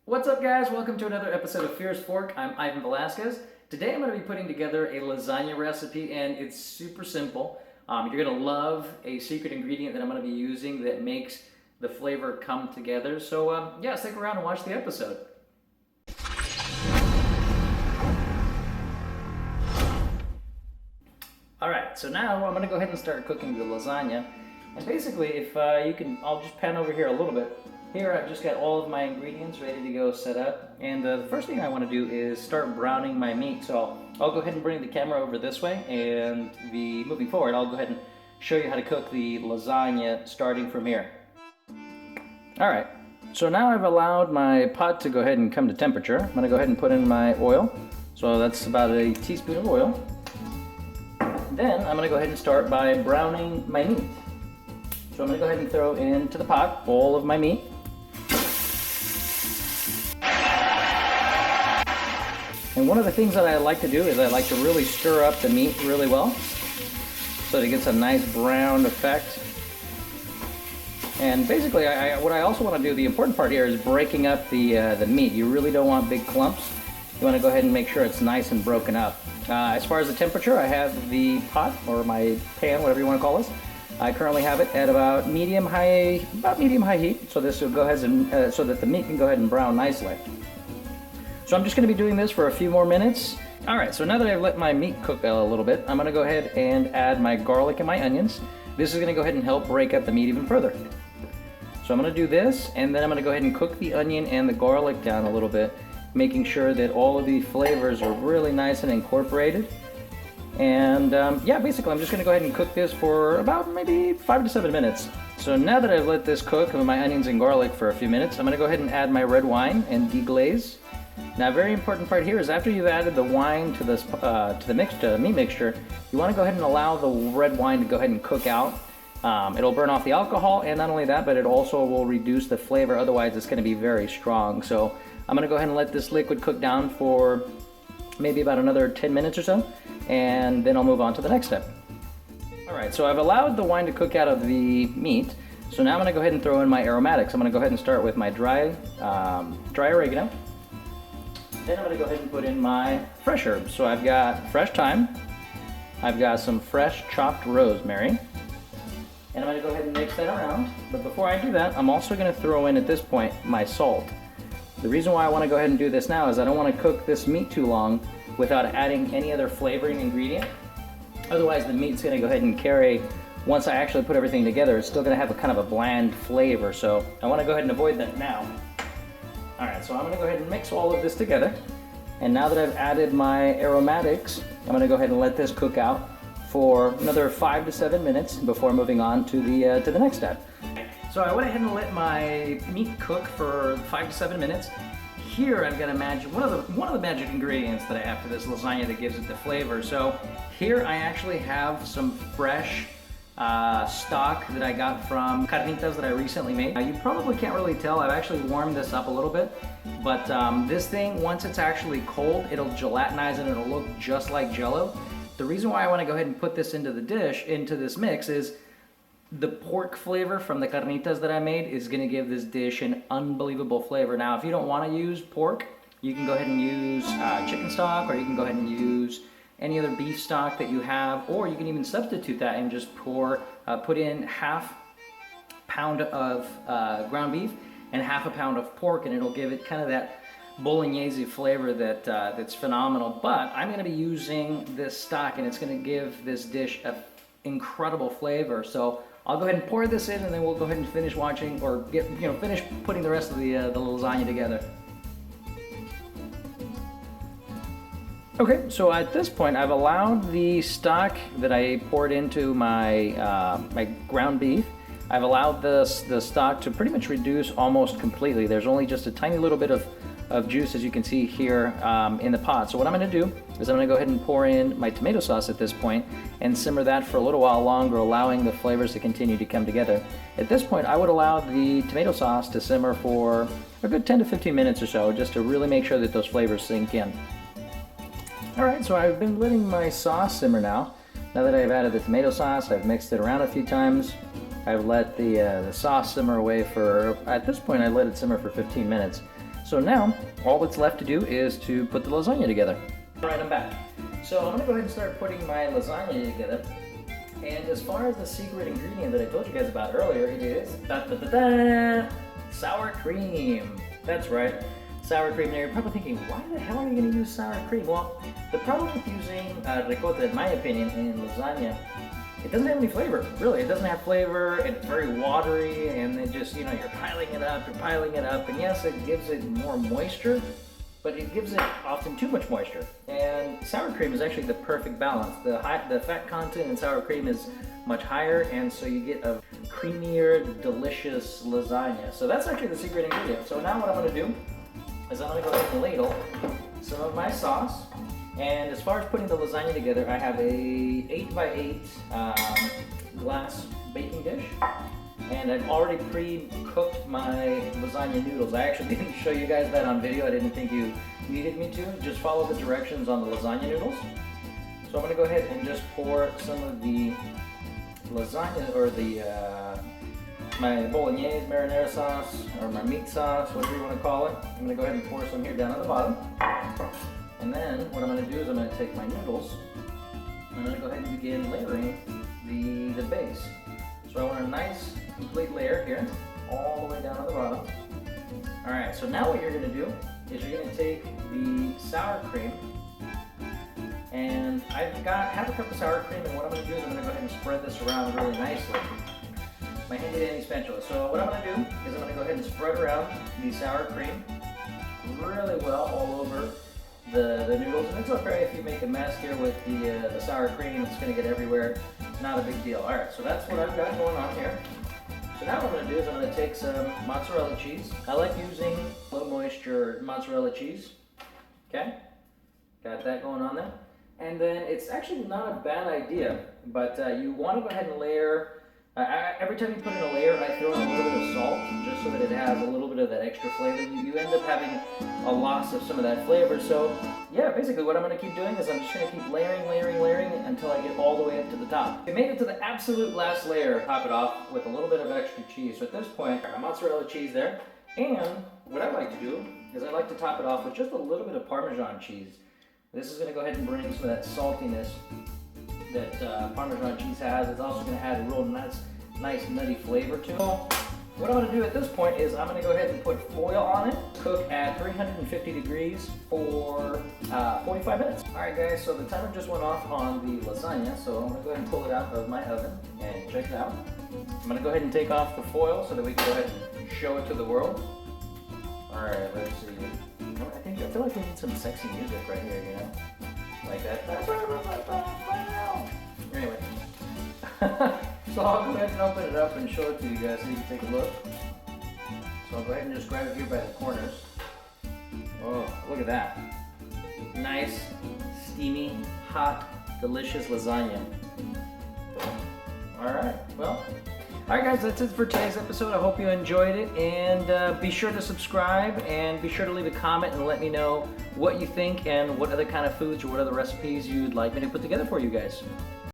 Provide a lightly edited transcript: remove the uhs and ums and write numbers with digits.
What's up, guys? Welcome to another episode of Fiercefork. I'm Ivan Velasquez. Today I'm going to be putting together a lasagna recipe, and it's super simple. You're going to love a secret ingredient that I'm going to be using that makes the flavor come together. So yeah, stick around and watch the episode. Alright, so now I'm going to go ahead and start cooking the lasagna. And basically, if you can, I'll just pan over here a little bit. Here I've just got all of my ingredients ready to go set up. And the first thing I want to do is start browning my meat. So I'll go ahead and bring the camera over this way, and moving forward, I'll go ahead and show you how to cook the lasagna starting from here. Alright, so now I've allowed my pot to go ahead and come to temperature. I'm going to go ahead and put in my oil. So that's about a teaspoon of oil. Then I'm going to go ahead and start by browning my meat. So I'm going to go ahead and throw into the pot all of my meat. And one of the things that I like to do is I like to really stir up the meat really well so that it gets a nice brown effect. And basically, what I also want to do, the important part here, is breaking up the meat. You really don't want big clumps. You want to go ahead and make sure it's nice and broken up. As far as the temperature, I have the pot, or my pan, whatever you want to call this. I currently have it at about medium-high heat, so this will go ahead and so that the meat can go ahead and brown nicely. So I'm just going to be doing this for a few more minutes. Alright, so now that I've let my meat cook a little bit, I'm going to go ahead and add my garlic and my onions. This is going to go ahead and help break up the meat even further. So I'm going to do this, and then I'm going to go ahead and cook the onion and the garlic down a little bit, making sure that all of the flavors are really nice and incorporated. And yeah, basically I'm just going to go ahead and cook this for about maybe 5 to 7 minutes. So now that I've let this cook with my onions and garlic for a few minutes, I'm going to go ahead and add my red wine and deglaze. Now, a very important part here is after you've added the wine to the meat mixture, you want to go ahead and allow the red wine to go ahead and cook out. It'll burn off the alcohol, and not only that, but it also will reduce the flavor. Otherwise, it's going to be very strong. So I'm going to go ahead and let this liquid cook down for maybe about another 10 minutes or so, and then I'll move on to the next step. Alright, so I've allowed the wine to cook out of the meat, so now I'm going to go ahead and throw in my aromatics. I'm going to go ahead and start with my dry oregano. Then I'm going to go ahead and put in my fresh herbs. So I've got fresh thyme, I've got some fresh chopped rosemary, and I'm going to go ahead and mix that around. But before I do that, I'm also going to throw in at this point my salt. The reason why I want to go ahead and do this now is I don't want to cook this meat too long without adding any other flavoring ingredient. Otherwise the meat's going to go ahead and carry, once I actually put everything together, it's still going to have a kind of a bland flavor. So I want to go ahead and avoid that now. Alright, so I'm going to go ahead and mix all of this together. And now that I've added my aromatics, I'm going to go ahead and let this cook out for another 5 to 7 minutes before moving on to the next step. So I went ahead and let my meat cook for 5 to 7 minutes. Here I've got a one of the magic ingredients that I have for this lasagna that gives it the flavor. So here I actually have some fresh stock that I got from carnitas that I recently made. You probably can't really tell, I've actually warmed this up a little bit, but this thing, once it's actually cold, it'll gelatinize and it'll look just like Jello. The reason why I want to go ahead and put this into the dish, into this mix, is the pork flavor from the carnitas that I made is going to give this dish an unbelievable flavor. Now, if you don't want to use pork, you can go ahead and use chicken stock, or you can go ahead and use any other beef stock that you have, or you can even substitute that and just put in half pound of ground beef and half a pound of pork, and it'll give it kind of that bolognese flavor that's phenomenal. But I'm going to be using this stock, and it's going to give this dish an incredible flavor. So I'll go ahead and pour this in, and then we'll go ahead and finish watching, or finish putting the rest of the lasagna together. Okay, so at this point, I've allowed the stock that I poured into my my ground beef. I've allowed the stock to pretty much reduce almost completely. There's only just a tiny little bit of juice, as you can see here in the pot. So what I'm going to do is I'm going to go ahead and pour in my tomato sauce at this point and simmer that for a little while longer, allowing the flavors to continue to come together. At this point, I would allow the tomato sauce to simmer for a good 10 to 15 minutes or so, just to really make sure that those flavors sink in. Alright, so I've been letting my sauce simmer now. Now that I've added the tomato sauce, I've mixed it around a few times. I've let the sauce simmer away for, at this point I let it simmer for 15 minutes. So now, all that's left to do is to put the lasagna together. All right, I'm back. So I'm gonna go ahead and start putting my lasagna together. And as far as the secret ingredient that I told you guys about earlier, it is sour cream. That's right, sour cream. Now you're probably thinking, why the hell are you gonna use sour cream? Well, the problem with using ricotta, in my opinion, in lasagna, it doesn't have any flavor, really. It doesn't have flavor, it's very watery, and it just, you're piling it up, and yes, it gives it more moisture, but it gives it often too much moisture. And sour cream is actually the perfect balance. The fat content in sour cream is much higher, and so you get a creamier, delicious lasagna. So that's actually the secret ingredient. So now what I'm gonna do is I'm gonna go ahead and ladle some of my sauce. And as far as putting the lasagna together, I have a 8x8 glass baking dish. And I've already pre-cooked my lasagna noodles. I actually didn't show you guys that on video. I didn't think you needed me to. Just follow the directions on the lasagna noodles. So I'm gonna go ahead and just pour some of the lasagna, or my bolognese marinara sauce, or my meat sauce, whatever you wanna call it. I'm gonna go ahead and pour some here down at the bottom. And then what I'm going to do is I'm going to take my noodles, and I'm going to go ahead and begin layering the base. So I want a nice complete layer here, all the way down to the bottom. Alright, so now what you're going to do is you're going to take the sour cream, and I've got half a cup of sour cream, and what I'm going to do is I'm going to go ahead and spread this around really nicely. My handy dandy spatula. So what I'm going to do is I'm going to go ahead and spread around the sour cream really well all over the noodles, and it's okay if you make a mess here with the sour cream. It's going to get everywhere. Not a big deal. Alright, so that's what I've got going on here. So now what I'm going to do is I'm going to take some mozzarella cheese. I like using low moisture mozzarella cheese. Okay, got that going on there. And then it's actually not a bad idea, but you want to go ahead and layer. Every time you put in a layer, I throw in a little bit of salt, just so that it has a little bit of that extra flavor. You end up having a loss of some of that flavor. So yeah, basically what I'm going to keep doing is I'm just going to keep layering until I get all the way up to the top. We made it to the absolute last layer, top it off with a little bit of extra cheese. So at this point, I got mozzarella cheese there. And what I like to do is I like to top it off with just a little bit of Parmesan cheese. This is going to go ahead and bring some of that saltiness that Parmesan cheese has. It's also going to add a real nice nutty flavor to it. So what I'm going to do at this point is I'm going to go ahead and put foil on it, cook at 350 degrees for 45 minutes. Alright guys, so the timer just went off on the lasagna, so I'm going to go ahead and pull it out of my oven and check it out. I'm going to go ahead and take off the foil so that we can go ahead and show it to the world. Alright, let's see. I feel like we need some sexy music right here, like that. Anyway, so I'll go ahead and open it up and show it to you guys so you can take a look. So I'll go ahead and just grab it here by the corners. Oh, look at that. Nice, steamy, hot, delicious lasagna. Alright, well, alright guys, that's it for today's episode. I hope you enjoyed it, and be sure to subscribe, and be sure to leave a comment and let me know what you think and what other kind of foods or what other recipes you'd like me to put together for you guys.